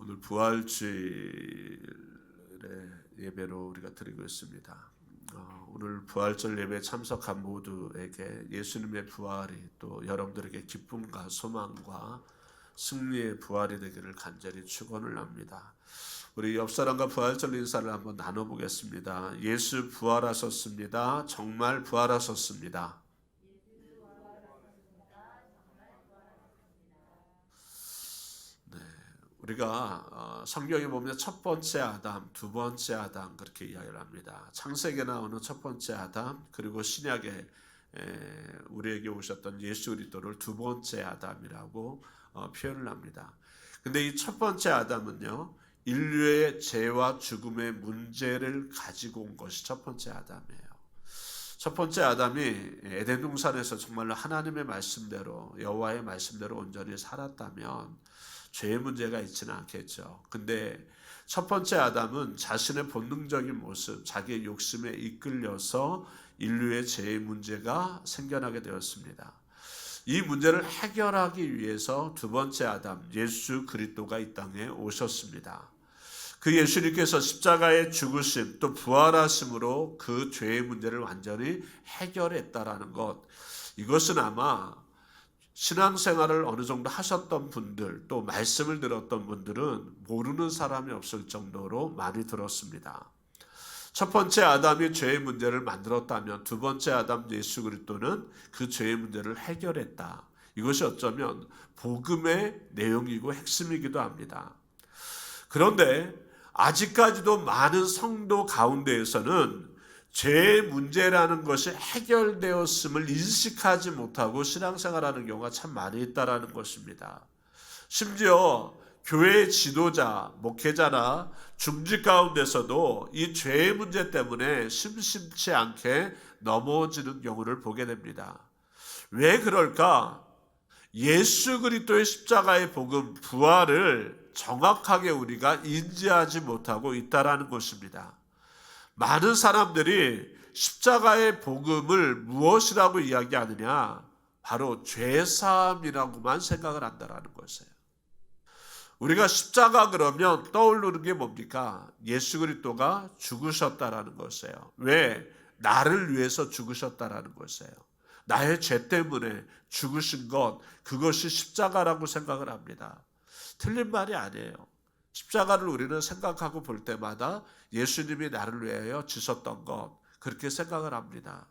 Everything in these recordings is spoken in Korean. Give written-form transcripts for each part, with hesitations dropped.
오늘 부활주일의 예배로 우리가 드리고 있습니다. 오늘 부활절 예배에 참석한 모두에게 예수님의 부활이 또 여러분들에게 기쁨과 소망과 승리의 부활이 되기를 간절히 축원을 합니다. 우리 옆 사람과 부활절 인사를 한번 나눠보겠습니다. 예수 부활하셨습니다. 정말 부활하셨습니다. 우리가 성경에 보면 첫 번째 아담, 두 번째 아담 그렇게 이야기를 합니다. 창세기에 나오는 첫 번째 아담, 그리고 신약에 우리에게 오셨던 예수 그리스도를 두 번째 아담이라고 표현을 합니다. 근데 이 첫 번째 아담은요, 인류의 죄와 죽음의 문제를 가지고 온 것이 첫 번째 아담이에요. 첫 번째 아담이 에덴 동산에서 정말로 하나님의 말씀대로, 여호와의 말씀대로 온전히 살았다면 죄의 문제가 있지는 않겠죠. 근데 첫 번째 아담은 자신의 본능적인 모습, 자기의 욕심에 이끌려서 인류의 죄의 문제가 생겨나게 되었습니다. 이 문제를 해결하기 위해서 두 번째 아담, 예수 그리스도가 이 땅에 오셨습니다. 그 예수님께서 십자가의 죽으심 또 부활하심으로 그 죄의 문제를 완전히 해결했다라는 것, 이것은 아마 신앙생활을 어느 정도 하셨던 분들, 또 말씀을 들었던 분들은 모르는 사람이 없을 정도로 많이 들었습니다. 첫 번째 아담이 죄의 문제를 만들었다면 두 번째 아담 예수 그리스도는 그 죄의 문제를 해결했다. 이것이 어쩌면 복음의 내용이고 핵심이기도 합니다. 그런데 아직까지도 많은 성도 가운데에서는 죄의 문제라는 것이 해결되었음을 인식하지 못하고 신앙생활하는 경우가 참 많이 있다는 것입니다. 심지어 교회의 지도자, 목회자나 중직 가운데서도 이 죄의 문제 때문에 심심치 않게 넘어지는 경우를 보게 됩니다. 왜 그럴까? 예수 그리스도의 십자가의 복음, 부활을 정확하게 우리가 인지하지 못하고 있다는 것입니다. 많은 사람들이 십자가의 복음을 무엇이라고 이야기하느냐? 바로 죄사함이라고만 생각을 한다는 것이에요. 우리가 십자가 그러면 떠오르는 게 뭡니까? 예수 그리스도가 죽으셨다라는 것이에요. 왜? 나를 위해서 죽으셨다라는 것이에요. 나의 죄 때문에 죽으신 것, 그것이 십자가라고 생각을 합니다. 틀린 말이 아니에요. 십자가를 우리는 생각하고 볼 때마다 예수님이 나를 위하여 지셨던 것, 그렇게 생각을 합니다.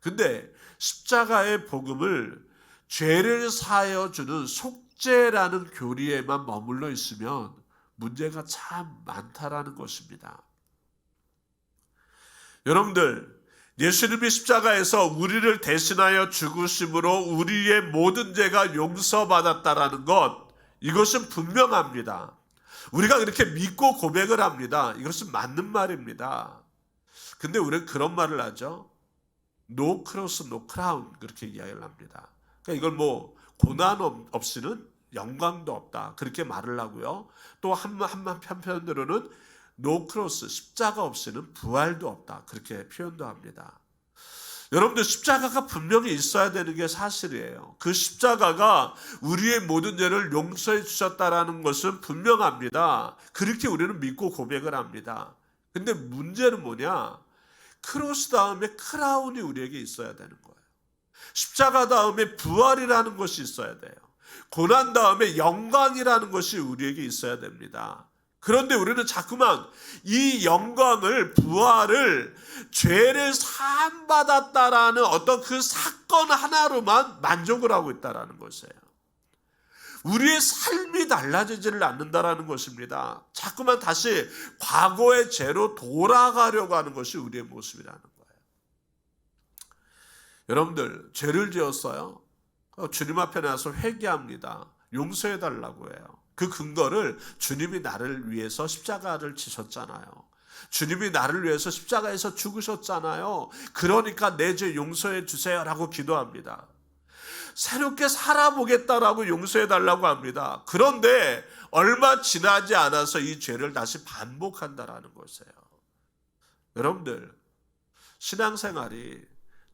근데 십자가의 복음을 죄를 사하여 주는 속죄라는 교리에만 머물러 있으면 문제가 참 많다라는 것입니다. 여러분들, 예수님이 십자가에서 우리를 대신하여 죽으심으로 우리의 모든 죄가 용서받았다라는 것, 이것은 분명합니다. 우리가 그렇게 믿고 고백을 합니다. 이것은 맞는 말입니다. 근데 우리는 그런 말을 하죠. No cross, no crown. 그렇게 이야기를 합니다. 그러니까 이걸 고난 없이는 영광도 없다. 그렇게 말을 하고요. 또 한편으로는 No cross, 십자가 없이는 부활도 없다. 그렇게 표현도 합니다. 여러분들, 십자가가 분명히 있어야 되는 게 사실이에요. 그 십자가가 우리의 모든 죄를 용서해 주셨다라는 것은 분명합니다. 그렇게 우리는 믿고 고백을 합니다. 근데 문제는 뭐냐? 크로스 다음에 크라운이 우리에게 있어야 되는 거예요. 십자가 다음에 부활이라는 것이 있어야 돼요. 고난 다음에 영광이라는 것이 우리에게 있어야 됩니다. 그런데 우리는 자꾸만 이 영광을, 부활을, 죄를 사함받았다라는 어떤 그 사건 하나로만 만족을 하고 있다는 것이에요. 우리의 삶이 달라지지를 않는다는 것입니다. 자꾸만 다시 과거의 죄로 돌아가려고 하는 것이 우리의 모습이라는 거예요. 여러분들, 죄를 지었어요? 주님 앞에 나서 회개합니다. 용서해 달라고 해요. 그 근거를 주님이 나를 위해서 십자가를 지셨잖아요. 주님이 나를 위해서 십자가에서 죽으셨잖아요. 그러니까 내 죄 용서해 주세요라고 기도합니다. 새롭게 살아보겠다라고 용서해 달라고 합니다. 그런데 얼마 지나지 않아서 이 죄를 다시 반복한다라는 것이에요. 여러분들, 신앙생활이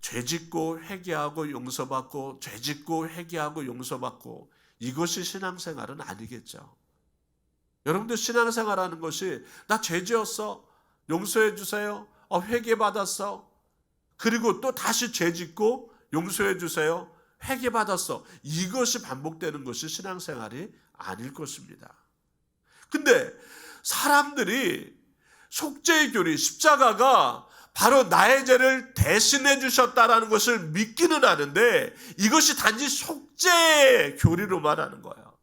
죄짓고 회개하고 용서받고, 죄짓고 회개하고 용서받고, 이것이 신앙생활은 아니겠죠. 여러분들 신앙생활하는 것이 나 죄 지었어. 용서해 주세요. 회개 받았어. 그리고 또 다시 죄 짓고 용서해 주세요. 회개 받았어. 이것이 반복되는 것이 신앙생활이 아닐 것입니다. 근데 사람들이 속죄의 교리, 십자가가 바로 나의 죄를 대신해 주셨다라는 것을 믿기는 하는데 이것이 단지 속죄의 교리로만 하는 거예요.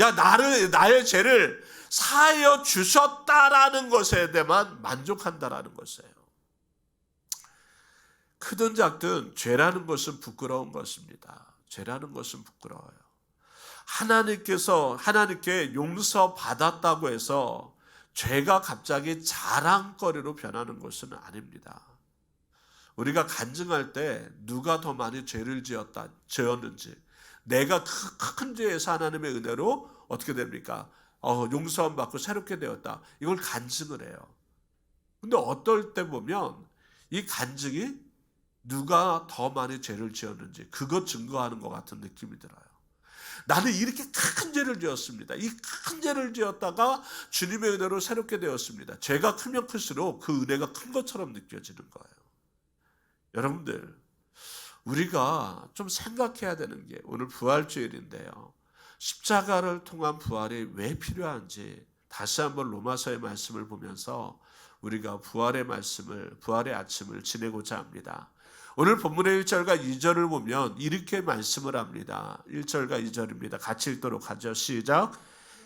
야, 나의 죄를 사하여 주셨다라는 것에 대해만 만족한다라는 것이에요. 크든 작든 죄라는 것은 부끄러운 것입니다. 죄라는 것은 부끄러워요. 하나님께 용서받았다고 해서 죄가 갑자기 자랑거리로 변하는 것은 아닙니다. 우리가 간증할 때 누가 더 많이 죄를 지었는지, 내가 큰 죄에서 하나님의 은혜로 어떻게 됩니까? 용서함 받고 새롭게 되었다. 이걸 간증을 해요. 근데 어떨 때 보면 이 간증이 누가 더 많이 죄를 지었는지 그것 증거하는 것 같은 느낌이 들어요. 나는 이렇게 큰 죄를 지었습니다. 이 큰 죄를 지었다가 주님의 은혜로 새롭게 되었습니다. 죄가 크면 클수록 그 은혜가 큰 것처럼 느껴지는 거예요. 여러분들, 우리가 좀 생각해야 되는 게 오늘 부활주일인데요. 십자가를 통한 부활이 왜 필요한지 다시 한번 로마서의 말씀을 보면서 우리가 부활의 아침을 지내고자 합니다. 오늘 본문의 1절과 2절을 보면 이렇게 말씀을 합니다. 1절과 2절입니다. 같이 읽도록 하죠. 시작.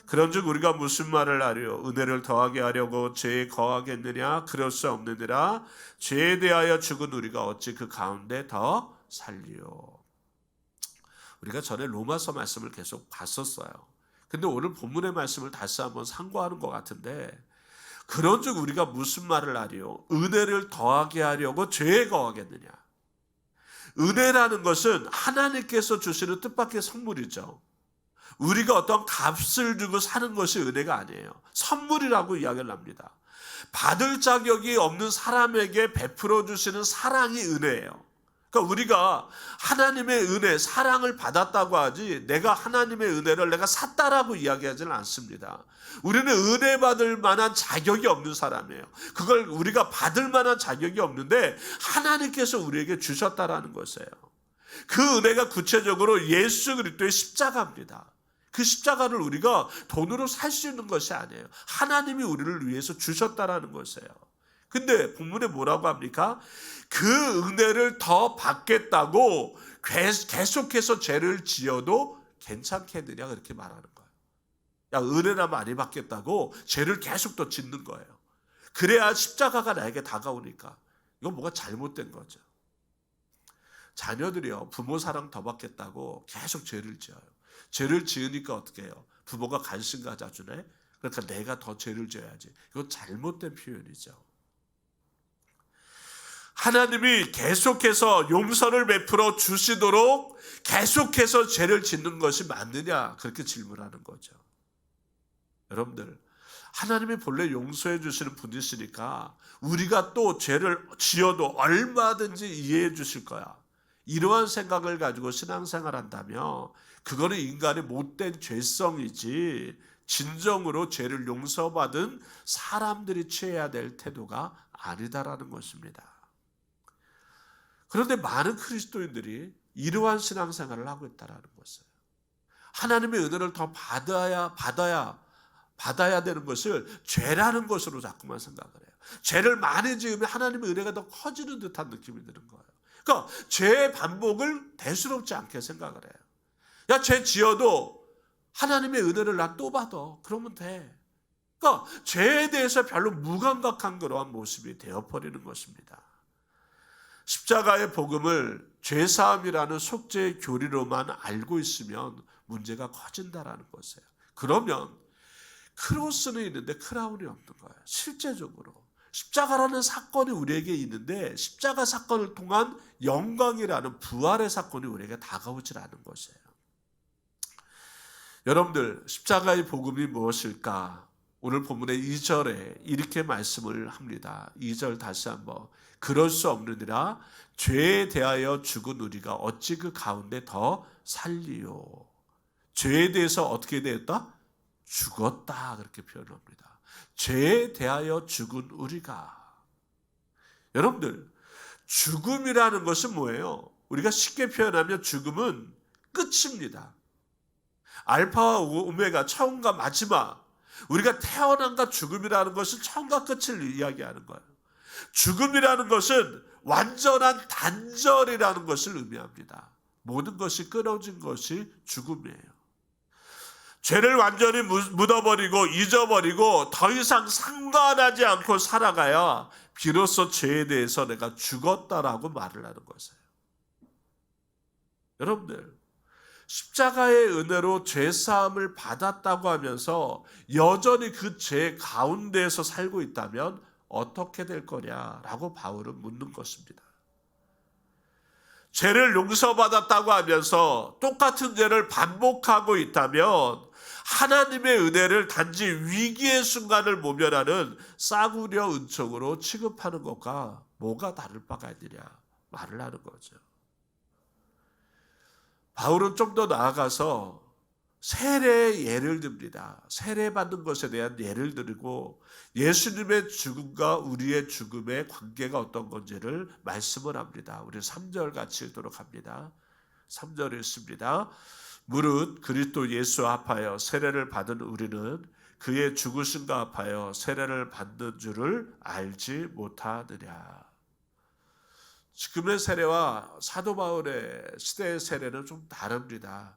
그런즉 우리가 무슨 말을 하려? 은혜를 더하게 하려고 죄에 거하겠느냐? 그럴 수 없느니라. 죄에 대하여 죽은 우리가 어찌 그 가운데 더 살리요? 우리가 전에 로마서 말씀을 계속 봤었어요. 근데 오늘 본문의 말씀을 다시 한번 상고하는 것 같은데, 그런즉 우리가 무슨 말을 하려? 은혜를 더하게 하려고 죄에 거하겠느냐? 은혜라는 것은 하나님께서 주시는 뜻밖의 선물이죠. 우리가 어떤 값을 주고 사는 것이 은혜가 아니에요. 선물이라고 이야기를 합니다. 받을 자격이 없는 사람에게 베풀어 주시는 사랑이 은혜예요. 그러니까 우리가 하나님의 은혜, 사랑을 받았다고 하지 내가 하나님의 은혜를 내가 샀다라고 이야기하지는 않습니다. 우리는 은혜 받을 만한 자격이 없는 사람이에요. 그걸 우리가 받을 만한 자격이 없는데 하나님께서 우리에게 주셨다라는 것이에요. 그 은혜가 구체적으로 예수 그리스도의 십자가입니다. 그 십자가를 우리가 돈으로 살 수 있는 것이 아니에요. 하나님이 우리를 위해서 주셨다라는 것이에요. 근데 본문에 뭐라고 합니까? 그 은혜를 더 받겠다고 계속해서 죄를 지어도 괜찮겠느냐 그렇게 말하는 거예요. 야, 은혜나 많이 받겠다고 죄를 계속 더 짓는 거예요. 그래야 십자가가 나에게 다가오니까. 이건 뭐가 잘못된 거죠. 자녀들이요, 부모 사랑 더 받겠다고 계속 죄를 지어요. 죄를 지으니까 어떻게 해요? 부모가 관심 가져주네? 그러니까 내가 더 죄를 지어야지. 이건 잘못된 표현이죠. 하나님이 계속해서 용서를 베풀어 주시도록 계속해서 죄를 짓는 것이 맞느냐? 그렇게 질문하는 거죠. 여러분들, 하나님이 본래 용서해 주시는 분이시니까 우리가 또 죄를 지어도 얼마든지 이해해 주실 거야. 이러한 생각을 가지고 신앙생활 한다면 그거는 인간의 못된 죄성이지 진정으로 죄를 용서받은 사람들이 취해야 될 태도가 아니다라는 것입니다. 그런데 많은 그리스도인들이 이러한 신앙생활을 하고 있다는 것이에요. 하나님의 은혜를 더 받아야 되는 것을 죄라는 것으로 자꾸만 생각을 해요. 죄를 많이 지으면 하나님의 은혜가 더 커지는 듯한 느낌이 드는 거예요. 그러니까 죄의 반복을 대수롭지 않게 생각을 해요. 야, 죄 지어도 하나님의 은혜를 나 또 받아. 그러면 돼. 그러니까 죄에 대해서 별로 무감각한 그러한 모습이 되어버리는 것입니다. 십자가의 복음을 죄사함이라는 속죄의 교리로만 알고 있으면 문제가 커진다라는 것이에요. 그러면 크로스는 있는데 크라운이 없는 거예요. 실제적으로 십자가라는 사건이 우리에게 있는데 십자가 사건을 통한 영광이라는 부활의 사건이 우리에게 다가오질 않은 것이에요. 여러분들, 십자가의 복음이 무엇일까? 오늘 본문의 2절에 이렇게 말씀을 합니다. 2절 다시 한번. 그럴 수 없느니라. 죄에 대하여 죽은 우리가 어찌 그 가운데 더 살리요. 죄에 대해서 어떻게 되었다? 죽었다 그렇게 표현합니다. 죄에 대하여 죽은 우리가. 여러분들, 죽음이라는 것은 뭐예요? 우리가 쉽게 표현하면 죽음은 끝입니다. 알파와 오메가, 처음과 마지막. 우리가 태어남과 죽음이라는 것은 처음과 끝을 이야기하는 거예요. 죽음이라는 것은 완전한 단절이라는 것을 의미합니다. 모든 것이 끊어진 것이 죽음이에요. 죄를 완전히 묻어버리고 잊어버리고 더 이상 상관하지 않고 살아가야 비로소 죄에 대해서 내가 죽었다라고 말을 하는 것이에요. 여러분들, 십자가의 은혜로 죄사함을 받았다고 하면서 여전히 그 죄 가운데에서 살고 있다면 어떻게 될 거냐라고 바울은 묻는 것입니다. 죄를 용서받았다고 하면서 똑같은 죄를 반복하고 있다면 하나님의 은혜를 단지 위기의 순간을 모면하는 싸구려 은총으로 취급하는 것과 뭐가 다를 바가 있느냐 말을 하는 거죠. 바울은 좀 더 나아가서 세례의 예를 듭니다. 세례받는 것에 대한 예를 들고 예수님의 죽음과 우리의 죽음의 관계가 어떤 건지를 말씀을 합니다. 우리 3절 같이 읽도록 합니다. 3절 읽습니다. 무릇 그리스도 예수와 합하여 세례를 받은 우리는 그의 죽으심과 합하여 세례를 받는 줄을 알지 못하느냐. 지금의 세례와 사도 바울의 시대의 세례는 좀 다릅니다.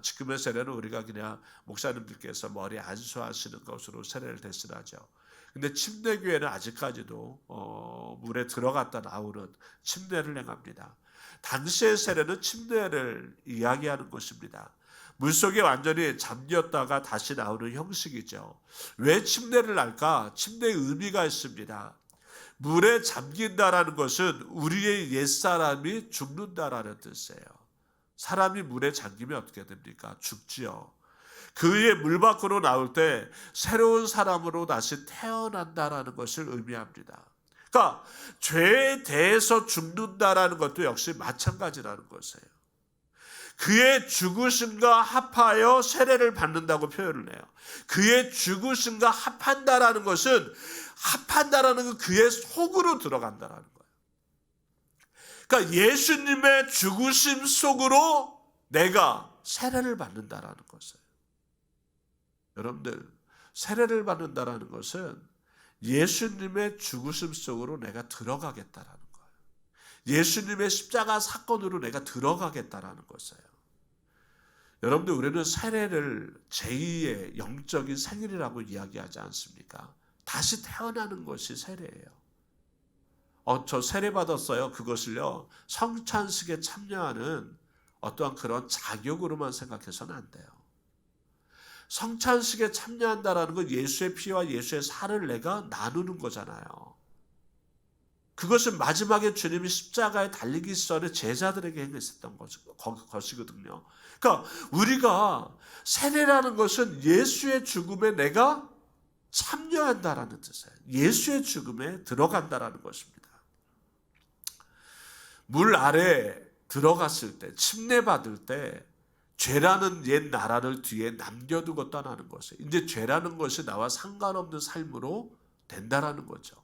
지금의 세례는 우리가 그냥 목사님들께서 머리 안수하시는 것으로 세례를 대신하죠. 근데 침례교회는 아직까지도 물에 들어갔다 나오는 침례를 행합니다. 당시의 세례는 침례를 이야기하는 것입니다. 물속에 완전히 잠겼다가 다시 나오는 형식이죠. 왜 침례를 할까? 침례의 의미가 있습니다. 물에 잠긴다라는 것은 우리의 옛사람이 죽는다라는 뜻이에요. 사람이 물에 잠기면 어떻게 됩니까? 죽지요. 그의 물 밖으로 나올 때 새로운 사람으로 다시 태어난다라는 것을 의미합니다. 그러니까 죄에 대해서 죽는다라는 것도 역시 마찬가지라는 것이에요. 그의 죽으심과 합하여 세례를 받는다고 표현을 해요. 그의 죽으심과 합한다라는 것은 합한다라는 건 그의 속으로 들어간다라는 거예요. 그러니까 예수님의 죽으심 속으로 내가 세례를 받는다라는 것이에요. 여러분들, 세례를 받는다라는 것은 예수님의 죽으심 속으로 내가 들어가겠다라는 거예요. 예수님의 십자가 사건으로 내가 들어가겠다라는 것이에요. 여러분들, 우리는 세례를 제2의 영적인 생일이라고 이야기하지 않습니까? 다시 태어나는 것이 세례예요. 저 세례 받았어요. 그것을요, 성찬식에 참여하는 어떠한 그런 자격으로만 생각해서는 안 돼요. 성찬식에 참여한다라는 건 예수의 피와 예수의 살을 내가 나누는 거잖아요. 그것은 마지막에 주님이 십자가에 달리기 전에 제자들에게 행했었던 것이거든요. 그러니까 우리가 세례라는 것은 예수의 죽음에 내가 참여한다라는 뜻이에요. 예수의 죽음에 들어간다라는 것입니다. 물 아래 들어갔을 때, 침례받을 때 죄라는 옛 나라를 뒤에 남겨두고 떠나는 것이에요. 이제 죄라는 것이 나와 상관없는 삶으로 된다라는 거죠.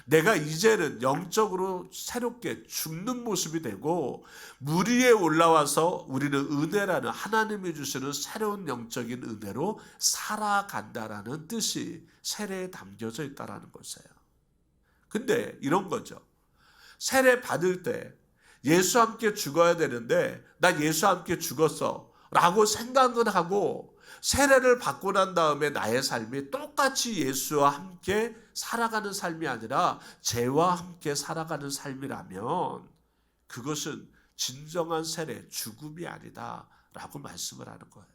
내가 이제는 영적으로 새롭게 죽는 모습이 되고 물 위에 올라와서 우리는 은혜라는 하나님이 주시는 새로운 영적인 은혜로 살아간다라는 뜻이 세례에 담겨져 있다라는 것이에요. 근데 이런 거죠. 세례 받을 때 예수와 함께 죽어야 되는데 나 예수와 함께 죽었어 라고 생각은 하고 세례를 받고 난 다음에 나의 삶이 똑같이 예수와 함께 살아가는 삶이 아니라 죄와 함께 살아가는 삶이라면 그것은 진정한 세례, 죽음이 아니다 라고 말씀을 하는 거예요.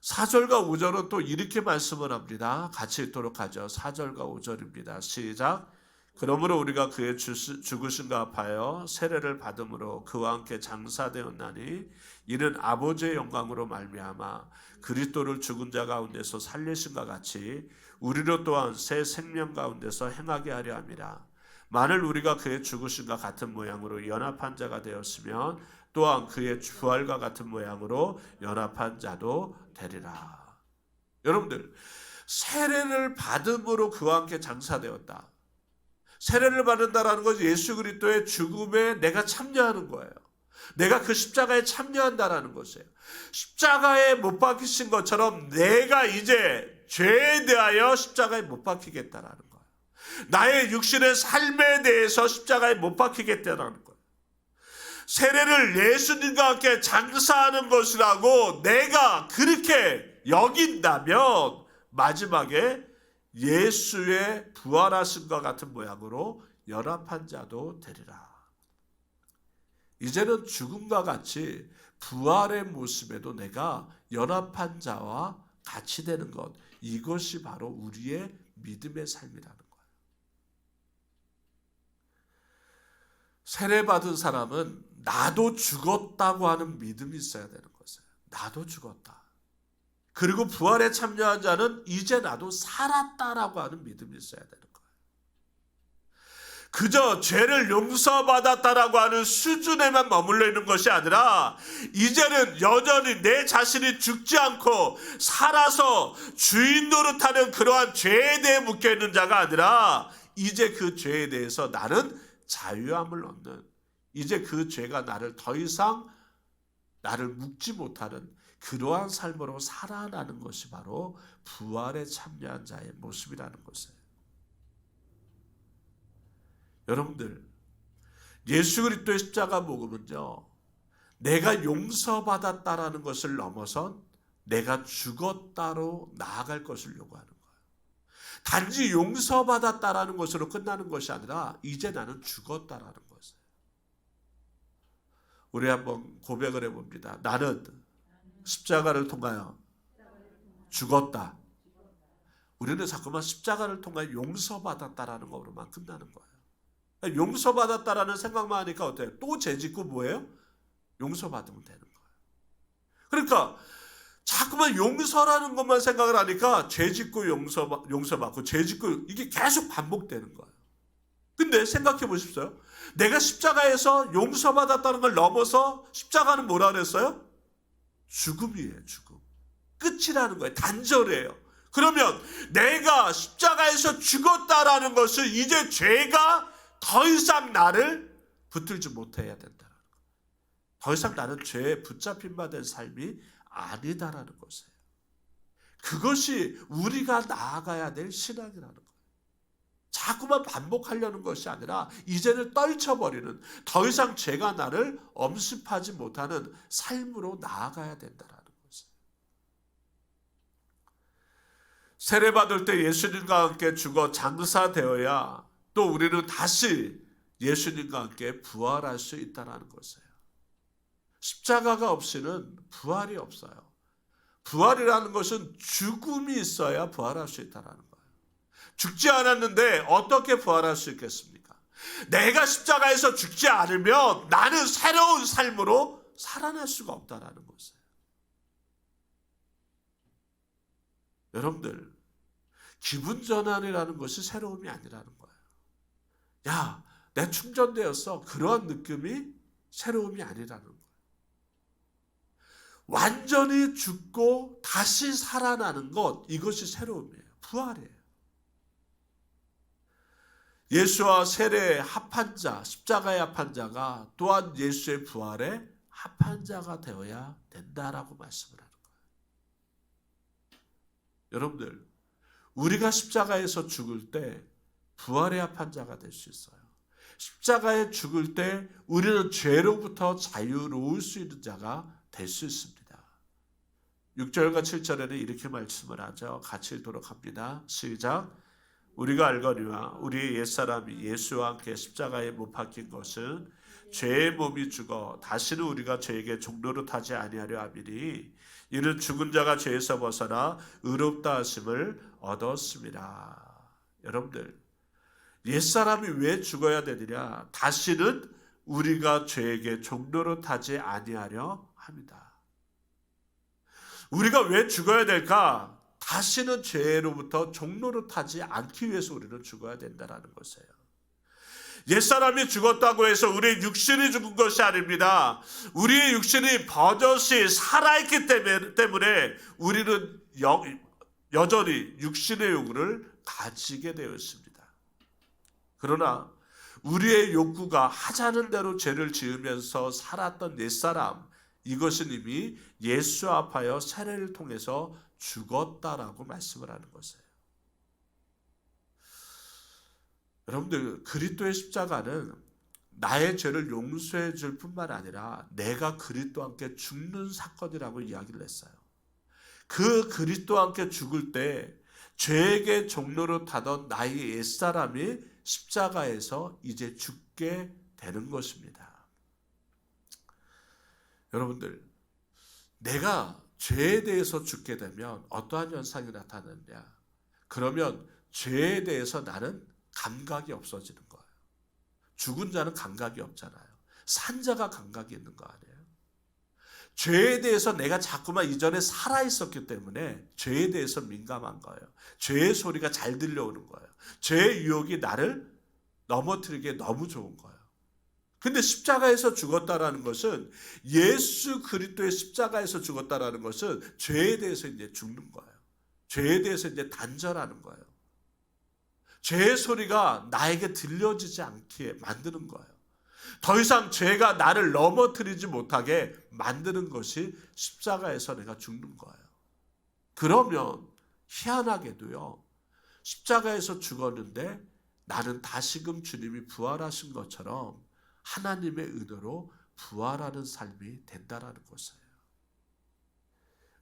4절과 5절은 또 이렇게 말씀을 합니다. 같이 읽도록 하죠. 4절과 5절입니다. 시작. 그러므로 우리가 그의 죽으심과 합하여 세례를 받음으로 그와 함께 장사되었나니 이는 아버지의 영광으로 말미암아 그리스도를 죽은 자 가운데서 살리심과 같이 우리로 또한 새 생명 가운데서 행하게 하려 함이라. 만일 우리가 그의 죽으심과 같은 모양으로 연합한 자가 되었으면 또한 그의 부활과 같은 모양으로 연합한 자도 되리라. 여러분들, 세례를 받음으로 그와 함께 장사되었다. 세례를 받는다라는 것은 예수 그리스도의 죽음에 내가 참여하는 거예요. 내가 그 십자가에 참여한다라는 것이에요. 십자가에 못 박히신 것처럼 내가 이제 죄에 대하여 십자가에 못 박히겠다라는 거예요. 나의 육신의 삶에 대해서 십자가에 못 박히겠다라는 거예요. 세례를 예수님과 함께 장사하는 것이라고 내가 그렇게 여긴다면 마지막에 예수의 부활하심과 같은 모양으로 연합한 자도 되리라. 이제는 죽음과 같이 부활의 모습에도 내가 연합한 자와 같이 되는 것, 이것이 바로 우리의 믿음의 삶이라는 거예요. 세례받은 사람은 나도 죽었다고 하는 믿음이 있어야 되는 것이에요. 나도 죽었다. 그리고 부활에 참여한 자는 이제 나도 살았다라고 하는 믿음이 있어야 되는 거예요. 그저 죄를 용서받았다라고 하는 수준에만 머물러 있는 것이 아니라 이제는 여전히 내 자신이 죽지 않고 살아서 주인 노릇하는 그러한 죄에 대해 묶여있는 자가 아니라 이제 그 죄에 대해서 나는 자유함을 얻는, 이제 그 죄가 나를 더 이상 나를 묶지 못하는 그러한 삶으로 살아나는 것이 바로 부활에 참여한 자의 모습이라는 것이에요. 여러분들, 예수 그리스도의 십자가 복음은요, 내가 용서받았다라는 것을 넘어선 내가 죽었다로 나아갈 것을 요구하는 거예요. 단지 용서받았다라는 것으로 끝나는 것이 아니라 이제 나는 죽었다라는 것이에요. 우리 한번 고백을 해봅니다. 나는 십자가를 통하여 죽었다. 우리는 자꾸만 십자가를 통하여 용서받았다라는 것으로만 끝나는 거예요. 용서받았다라는 생각만 하니까 어때요? 또 죄짓고 뭐예요? 용서받으면 되는 거예요. 그러니까 자꾸만 용서라는 것만 생각을 하니까 죄짓고 용서받고 죄짓고 이게 계속 반복되는 거예요. 근데 생각해 보십시오. 내가 십자가에서 용서받았다는 걸 넘어서 십자가는 뭐라 그랬어요? 죽음이에요. 죽음. 끝이라는 거예요. 단절이에요. 그러면 내가 십자가에서 죽었다라는 것은 이제 죄가 더 이상 나를 붙들지 못해야 된다는 거예요. 더 이상 나는 죄에 붙잡힌 바 된 삶이 아니다라는 것이에요. 그것이 우리가 나아가야 될 신앙이라는 거예요. 자꾸만 반복하려는 것이 아니라 이제는 떨쳐버리는, 더 이상 죄가 나를 엄습하지 못하는 삶으로 나아가야 된다라는 것이에요. 세례받을 때 예수님과 함께 죽어 장사되어야 또 우리는 다시 예수님과 함께 부활할 수 있다는 것이에요. 십자가가 없이는 부활이 없어요. 부활이라는 것은 죽음이 있어야 부활할 수 있다는 거예요. 죽지 않았는데 어떻게 부활할 수 있겠습니까? 내가 십자가에서 죽지 않으면 나는 새로운 삶으로 살아날 수가 없다는 것이에요. 여러분들, 기분 전환이라는 것이 새로움이 아니라는 거예요. 야, 내 충전되었어. 그러한 느낌이 새로움이 아니라는 거예요. 완전히 죽고 다시 살아나는 것, 이것이 새로움이에요. 부활이에요. 예수와 세례에 합한 자, 십자가에 합한 자가 또한 예수의 부활에 합한 자가 되어야 된다라고 말씀을 하는 거예요. 여러분들, 우리가 십자가에서 죽을 때 부활에 합한 자가 될 수 있어요. 십자가에 죽을 때 우리는 죄로부터 자유로울 수 있는 자가 될 수 있습니다. 6절과 7절에는 이렇게 말씀을 하죠. 같이 읽도록 합니다. 시작. 우리가 알거니와 우리의 옛사람이 예수와 함께 십자가에 못 박힌 것은 죄의 몸이 죽어 다시는 우리가 죄에게 종노릇하지 아니하려 함이니 이는 죽은 자가 죄에서 벗어나 의롭다 하심을 얻었습니다. 여러분들, 옛사람이 왜 죽어야 되느냐? 다시는 우리가 죄에게 종노릇하지 아니하려 합니다. 우리가 왜 죽어야 될까? 다시는 죄로부터 종노릇하지 않기 위해서 우리는 죽어야 된다는 것이에요. 옛사람이 죽었다고 해서 우리의 육신이 죽은 것이 아닙니다. 우리의 육신이 버젓이 살아있기 때문에 우리는 여전히 육신의 요구를 가지게 되어 있습니다. 그러나 우리의 욕구가 하자는 대로 죄를 지으면서 살았던 옛사람, 이것은 이미 예수 앞하여 세례를 통해서 죽었다라고 말씀을 하는 것이에요. 여러분들, 그리스도의 십자가는 나의 죄를 용서해 줄 뿐만 아니라 내가 그리스도와 함께 죽는 사건이라고 이야기를 했어요. 그 그리스도와 함께 죽을 때 죄에게 종로로 타던 나의 옛사람이 십자가에서 이제 죽게 되는 것입니다. 여러분들, 내가 죄에 대해서 죽게 되면 어떠한 현상이 나타나느냐? 그러면 죄에 대해서 나는 감각이 없어지는 거예요. 죽은 자는 감각이 없잖아요. 산 자가 감각이 있는 거 아니에요? 죄에 대해서 내가 자꾸만 이전에 살아있었기 때문에 죄에 대해서 민감한 거예요. 죄의 소리가 잘 들려오는 거예요. 죄의 유혹이 나를 넘어뜨리기에 너무 좋은 거예요. 근데 십자가에서 죽었다라는 것은, 예수 그리스도의 십자가에서 죽었다라는 것은 죄에 대해서 이제 죽는 거예요. 죄에 대해서 이제 단절하는 거예요. 죄의 소리가 나에게 들려지지 않게 만드는 거예요. 더 이상 죄가 나를 넘어뜨리지 못하게 만드는 것이 십자가에서 내가 죽는 거예요. 그러면 희한하게도요, 십자가에서 죽었는데 나는 다시금 주님이 부활하신 것처럼 하나님의 의도로 부활하는 삶이 된다라는 것이에요.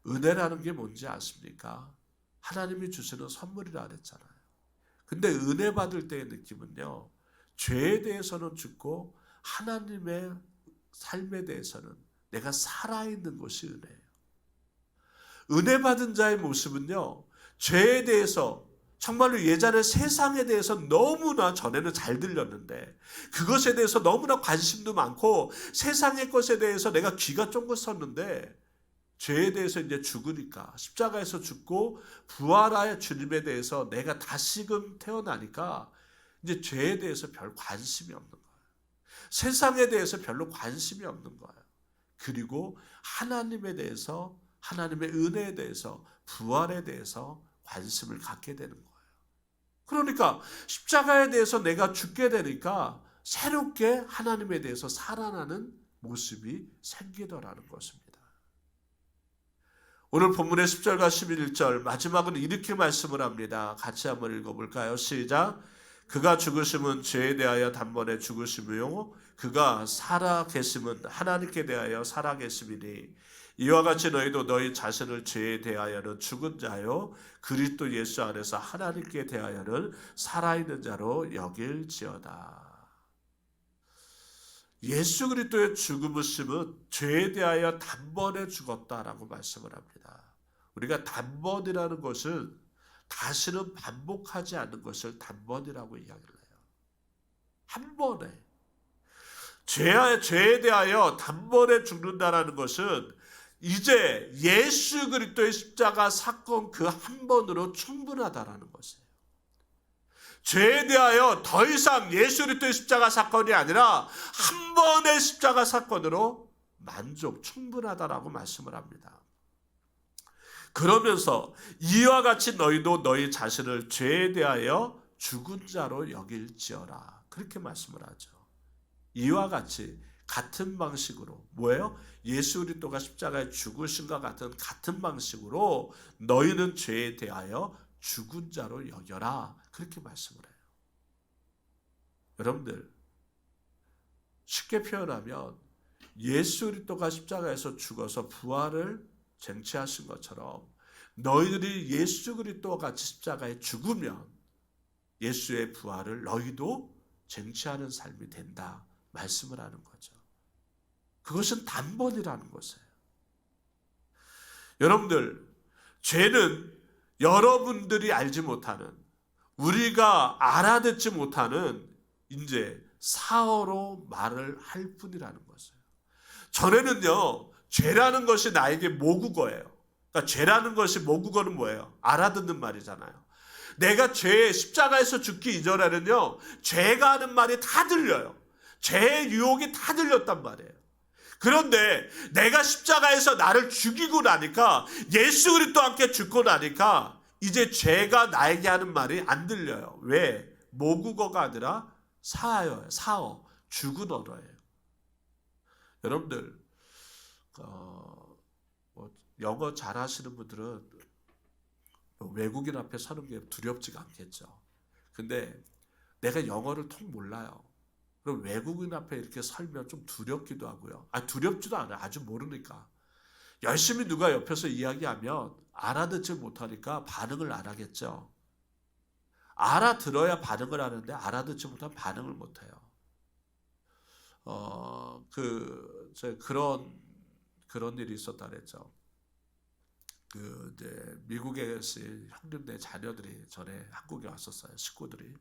은혜라는 게 뭔지 아십니까? 하나님이 주시는 선물이라 그랬잖아요. 근데 은혜 받을 때의 느낌은요, 죄에 대해서는 죽고 하나님의 삶에 대해서는 내가 살아있는 것이 은혜예요. 은혜 받은 자의 모습은요, 죄에 대해서 정말로 예전에 세상에 대해서 너무나 전에는 잘 들렸는데 그것에 대해서 너무나 관심도 많고 세상의 것에 대해서 내가 귀가 쫑긋 죄에 대해서 이제 죽으니까, 십자가에서 죽고 부활하여 주님에 대해서 내가 다시금 태어나니까 이제 죄에 대해서 별 관심이 없는 거예요. 세상에 대해서 별로 관심이 없는 거예요. 그리고 하나님에 대해서, 하나님의 은혜에 대해서, 부활에 대해서 관심을 갖게 되는 거예요. 그러니까 십자가에 대해서 내가 죽게 되니까 새롭게 하나님에 대해서 살아나는 모습이 생기더라는 것입니다. 오늘 본문의 10절과 11절 마지막은 이렇게 말씀을 합니다. 같이 한번 읽어볼까요? 시작. 그가 죽으심은 죄에 대하여 단번에 죽으심이요 그가 살아계심은 하나님께 대하여 살아계심이니 이와 같이 너희도 너희 자신을 죄에 대하여는 죽은 자요 그리스도 예수 안에서 하나님께 대하여는 살아있는 자로 여길지어다. 예수 그리스도의 죽으심은 죄에 대하여 단번에 죽었다라고 말씀을 합니다. 우리가 단번이라는 것은 다시는 반복하지 않는 것을 단번이라고 이야기를 해요. 한 번에. 죄에 대하여 단번에 죽는다라는 것은 이제 예수 그리스도의 십자가 사건 그 한 번으로 충분하다라는 것이에요. 죄에 대하여 더 이상 예수 그리스도의 십자가 사건이 아니라 한 번의 십자가 사건으로 충분하다라고 말씀을 합니다. 그러면서 이와 같이 너희도 너희 자신을 죄에 대하여 죽은 자로 여길지어라. 그렇게 말씀을 하죠. 이와 같이 같은 방식으로 뭐예요? 예수 그리스도가 십자가에 죽으신과 같은 방식으로 너희는 죄에 대하여 죽은 자로 여겨라. 그렇게 말씀을 해요. 여러분들, 쉽게 표현하면 예수 그리스도가 십자가에서 죽어서 부활을 쟁취하신 것처럼 너희들이 예수 그리스도와 같이 십자가에 죽으면 예수의 부활을 너희도 쟁취하는 삶이 된다 말씀을 하는 거죠. 그것은 단번이라는 것이에요. 여러분들, 죄는 여러분들이 알지 못하는, 우리가 알아듣지 못하는 이제 사어로 말을 할 뿐이라는 것이에요. 전에는요, 죄라는 것이 나에게 모국어예요. 그러니까 죄라는 것이 모국어는 뭐예요? 알아듣는 말이잖아요. 내가 죄에 십자가에서 죽기 이전에는요, 죄가 하는 말이 다 들려요. 죄의 유혹이 다 들렸단 말이에요. 그런데 내가 십자가에서 나를 죽이고 나니까, 예수 그리스도와 함께 죽고 나니까 이제 죄가 나에게 하는 말이 안 들려요. 왜? 모국어가 아니라 사어예요. 사어, 죽은 언어예요. 여러분들 영어 잘하시는 분들은 외국인 앞에 서는 게 두렵지가 않겠죠. 근데 내가 영어를 통 몰라요. 그럼 외국인 앞에 이렇게 설면 좀 두렵기도 하고요. 두렵지도 않아요. 아주 모르니까. 열심히 누가 옆에서 이야기하면 알아듣지 못하니까 반응을 안 하겠죠. 알아들어야 반응을 하는데 알아듣지 못하면 반응을 못해요. 그런 일이 있었다 그랬죠. 이제 미국에서 형님네 자녀들이 전에 한국에 왔었어요. 식구들이.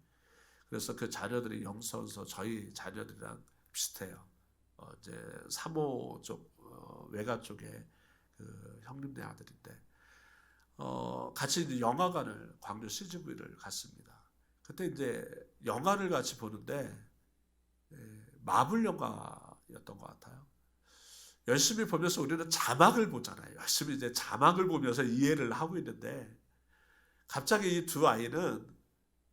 그래서 그 자녀들이 영서서 저희 자녀들이랑 비슷해요. 이제 3호 쪽 외가 쪽에 그 형님네 아들인데 같이 이제 영화관을 광주 CGV를 갔습니다. 그때 이제 영화를 같이 보는데 마블 영화였던 것 같아요. 열심히 보면서 우리는 자막을 보잖아요. 열심히 이제 자막을 보면서 이해를 하고 있는데 갑자기 이 두 아이는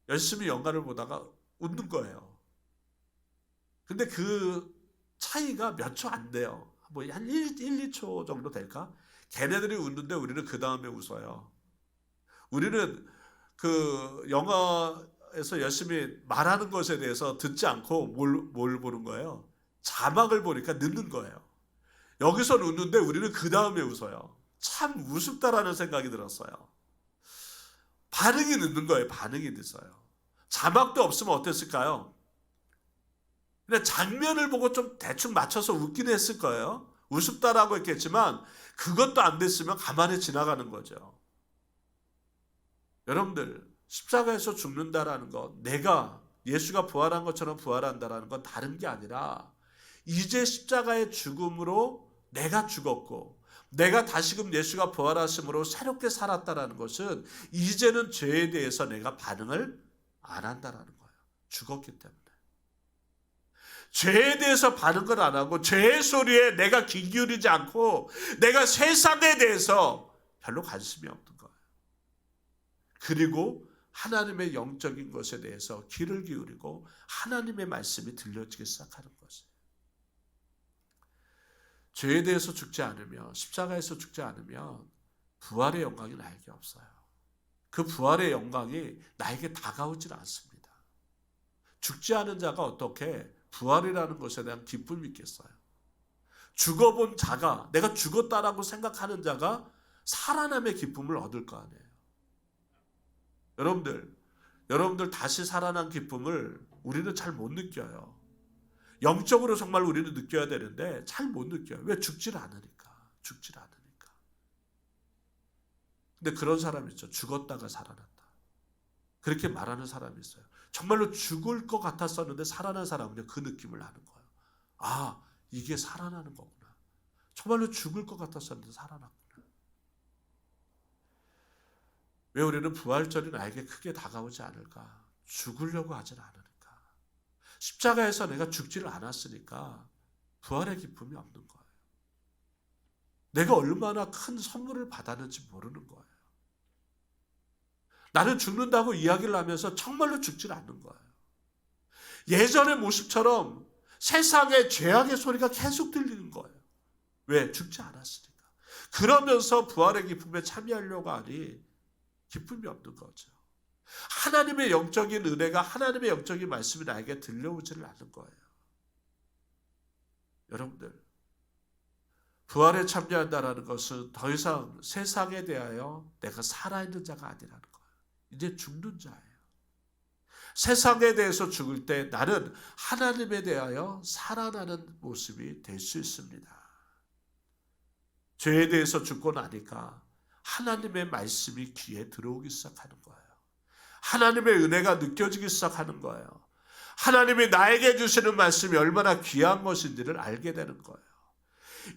열심히 영화를 보다가 웃는 거예요. 근데 그 차이가 몇 초 안 돼요. 뭐 한 1, 2초 정도 될까? 걔네들이 웃는데 우리는 그 다음에 웃어요. 우리는 그 영화에서 열심히 말하는 것에 대해서 듣지 않고 뭘 보는 거예요? 자막을 보니까 늦는 거예요. 여기서는 웃는데 우리는 그 다음에 웃어요. 참 우습다라는 생각이 들었어요. 반응이 늦는 거예요. 반응이 늦어요. 자막도 없으면 어땠을까요? 근데 장면을 보고 좀 대충 맞춰서 웃긴 했을 거예요. 우습다라고 했겠지만 그것도 안 됐으면 가만히 지나가는 거죠. 여러분들 십자가에서 죽는다라는 것, 내가 예수가 부활한 것처럼 부활한다라는 건 다른 게 아니라 이제 십자가의 죽음으로 내가 죽었고 내가 다시금 예수가 부활하심으로 새롭게 살았다라는 것은 이제는 죄에 대해서 내가 반응을 안 한다라는 거예요. 죽었기 때문에. 죄에 대해서 반응을 안 하고 죄의 소리에 내가 귀 기울이지 않고 내가 세상에 대해서 별로 관심이 없는 거예요. 그리고 하나님의 영적인 것에 대해서 귀를 기울이고 하나님의 말씀이 들려지기 시작하는 것이에요. 죄에 대해서 죽지 않으면, 십자가에서 죽지 않으면 부활의 영광이 나에게 없어요. 그 부활의 영광이 나에게 다가오질 않습니다. 죽지 않은 자가 어떻게 부활이라는 것에 대한 기쁨이 있겠어요? 죽어본 자가, 내가 죽었다라고 생각하는 자가 살아남의 기쁨을 얻을 거 아니에요. 여러분들 다시 살아난 기쁨을 우리는 잘 못 느껴요. 영적으로 정말 우리는 느껴야 되는데 잘 못 느껴요. 왜? 죽질 않으니까. 근데 그런 사람이 있죠. 죽었다가 살아났다. 그렇게 말하는 사람이 있어요. 정말로 죽을 것 같았었는데 살아난 사람은 그 느낌을 아는 거예요. 아, 이게 살아나는 거구나. 정말로 죽을 것 같았었는데 살아났구나. 왜 우리는 부활절이 나에게 크게 다가오지 않을까? 죽으려고 하진 않으니까. 십자가에서 내가 죽지를 않았으니까 부활의 기쁨이 없는 거예요. 내가 얼마나 큰 선물을 받았는지 모르는 거예요. 나는 죽는다고 이야기를 하면서 정말로 죽질 않는 거예요. 예전의 모습처럼 세상의 죄악의 소리가 계속 들리는 거예요. 왜? 죽지 않았으니까. 그러면서 부활의 기쁨에 참여하려고 하니 기쁨이 없는 거죠. 하나님의 영적인 은혜가, 하나님의 영적인 말씀이 나에게 들려오지를 않는 거예요. 여러분들, 부활에 참여한다는 것은 더 이상 세상에 대하여 내가 살아있는 자가 아니라는 거예요. 이제 죽는 자예요. 세상에 대해서 죽을 때 나는 하나님에 대하여 살아나는 모습이 될 수 있습니다. 죄에 대해서 죽고 나니까 하나님의 말씀이 귀에 들어오기 시작하는 거예요. 하나님의 은혜가 느껴지기 시작하는 거예요. 하나님이 나에게 주시는 말씀이 얼마나 귀한 것인지를 알게 되는 거예요.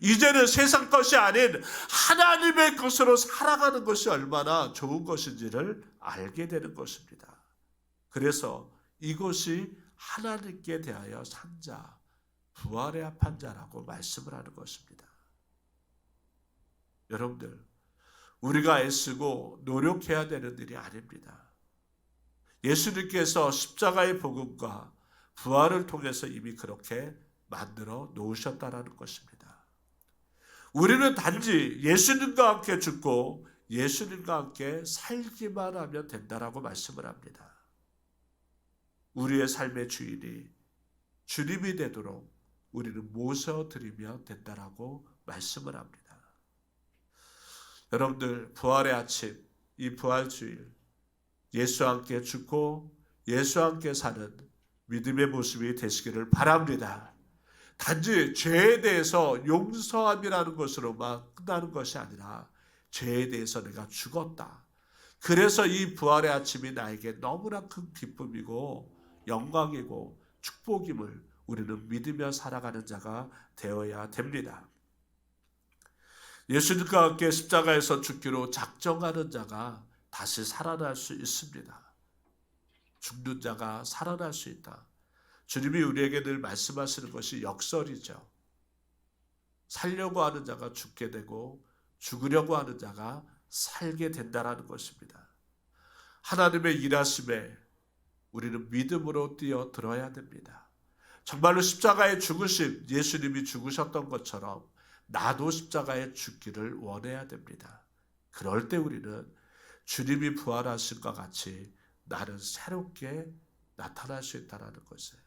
이제는 세상 것이 아닌 하나님의 것으로 살아가는 것이 얼마나 좋은 것인지를 알게 되는 것입니다. 그래서 이것이 하나님께 대하여 산 자, 부활에 합한 자라고 말씀을 하는 것입니다. 여러분들, 우리가 애쓰고 노력해야 되는 일이 아닙니다. 예수님께서 십자가의 복음과 부활을 통해서 이미 그렇게 만들어 놓으셨다라는 것입니다. 우리는 단지 예수님과 함께 죽고 예수님과 함께 살기만 하면 된다라고 말씀을 합니다. 우리의 삶의 주인이 주님이 되도록 우리는 모셔드리면 된다라고 말씀을 합니다. 여러분들, 부활의 아침, 이 부활주일, 예수와 함께 죽고 예수와 함께 사는 믿음의 모습이 되시기를 바랍니다. 단지 죄에 대해서 용서함이라는 것으로만 끝나는 것이 아니라 죄에 대해서 내가 죽었다. 그래서 이 부활의 아침이 나에게 너무나 큰 기쁨이고 영광이고 축복임을 우리는 믿으며 살아가는 자가 되어야 됩니다. 예수님과 함께 십자가에서 죽기로 작정하는 자가 다시 살아날 수 있습니다. 죽는 자가 살아날 수 있다. 주님이 우리에게 늘 말씀하시는 것이 역설이죠. 살려고 하는 자가 죽게 되고 죽으려고 하는 자가 살게 된다라는 것입니다. 하나님의 일하심에 우리는 믿음으로 뛰어들어야 됩니다. 정말로 십자가에 죽으신 예수님이 죽으셨던 것처럼 나도 십자가에 죽기를 원해야 됩니다. 그럴 때 우리는 주님이 부활하신 것 같이 나는 새롭게 나타날 수 있다는 것이에요.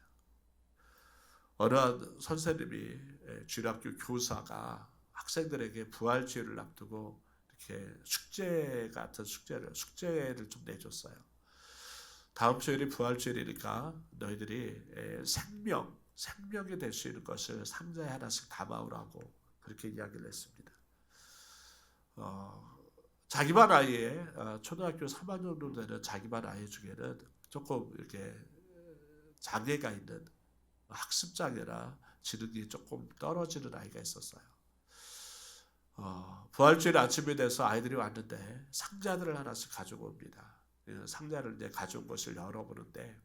어느 한 선생님이 주일학교 교사가 학생들에게 부활주일을 앞두고 이렇게 숙제 같은 숙제를 좀 내줬어요. 다음 주일이 부활주일이니까 너희들이 생명이 될 수 있는 것을 상자에 하나씩 담아오라고 그렇게 이야기를 했습니다. 자기 반 아이의 초등학교 3학년 정도 되는 자기 반 아이 중에는 조금 이렇게 장애가 있는 학습장애나 지능이 조금 떨어지는 아이가 있었어요. 부활주일 아침이 돼서 아이들이 왔는데 상자들을 하나씩 가지고 옵니다. 상자를 이제 가져온 것을 열어보는데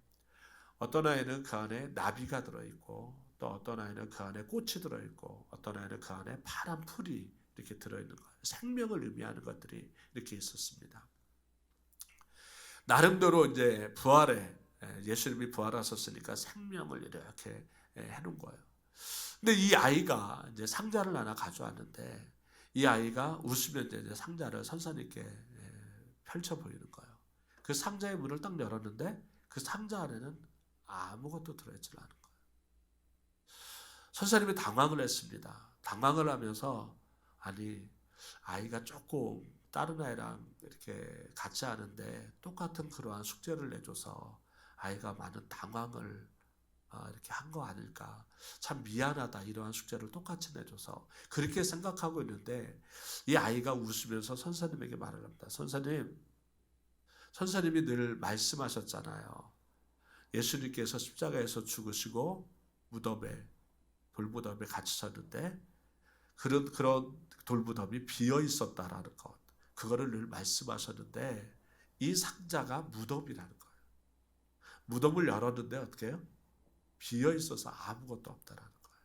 어떤 아이는 그 안에 나비가 들어있고 또 어떤 아이는 그 안에 꽃이 들어있고 어떤 아이는 그 안에 파란 풀이 이렇게 들어있는 거예요. 생명을 의미하는 것들이 이렇게 있었습니다. 나름대로 이제 예수님이 부활하셨으니까 생명을 이렇게 해놓은 거예요. 근데 이 아이가 이제 상자를 하나 가져왔는데 이 아이가 웃으면서 이제 상자를 선생님께 펼쳐 보이는 거예요. 그 상자의 문을 딱 열었는데 그 상자 안에는 아무것도 들어있지 않은 거예요. 선생님이 당황을 했습니다. 당황을 하면서 아니 아이가 조금 다른 아이랑 이렇게 같지 않은데 똑같은 그러한 숙제를 내줘서 아이가 많은 당황을 이렇게 한 거 아닐까. 참 미안하다. 이러한 숙제를 똑같이 내줘서 그렇게 생각하고 있는데 이 아이가 웃으면서 선생님에게 말을 합니다. 선생님이 늘 말씀하셨잖아요. 예수님께서 십자가에서 죽으시고 돌무덤에 갇히셨는데 그런 돌무덤이 비어 있었다라는 것. 그거를 늘 말씀하셨는데 이 상자가 무덤이라는 거예요. 무덤을 열었는데 어떻게 해요? 비어 있어서 아무것도 없다라는 거예요.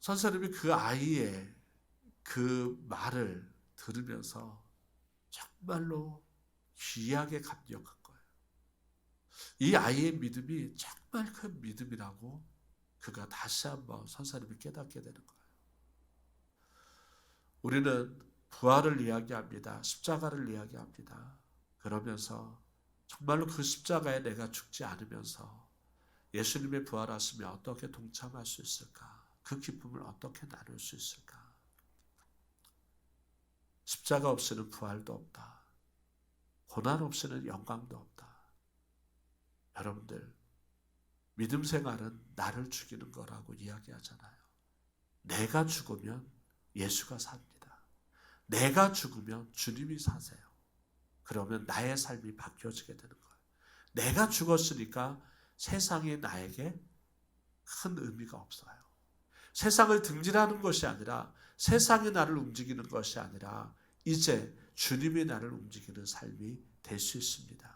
선생님이 그 아이의 그 말을 들으면서 정말로 귀하게 감격한 거예요. 이 아이의 믿음이 정말 큰 믿음이라고 그가 다시 한번 선생님이 깨닫게 되는 거예요. 우리는 부활을 이야기합니다. 십자가를 이야기합니다. 그러면서 정말로 그 십자가에 내가 죽지 않으면서 예수님의 부활하시면 어떻게 동참할 수 있을까? 그 기쁨을 어떻게 나눌 수 있을까? 십자가 없이는 부활도 없다. 고난 없이는 영광도 없다. 여러분들, 믿음 생활은 나를 죽이는 거라고 이야기하잖아요. 내가 죽으면 예수가 삽니다. 내가 죽으면 주님이 사세요. 그러면 나의 삶이 바뀌어지게 되는 거예요. 내가 죽었으니까 세상이 나에게 큰 의미가 없어요. 세상을 등진하는 것이 아니라 세상이 나를 움직이는 것이 아니라 이제 주님이 나를 움직이는 삶이 될 수 있습니다.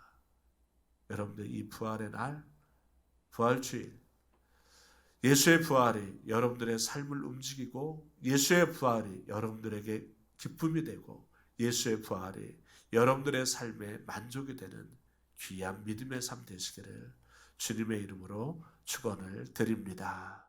여러분들 이 부활의 날, 부활주일, 예수의 부활이 여러분들의 삶을 움직이고 예수의 부활이 여러분들에게 기쁨이 되고 예수의 부활이 여러분들의 삶에 만족이 되는 귀한 믿음의 삶 되시기를 주님의 이름으로 축원을 드립니다.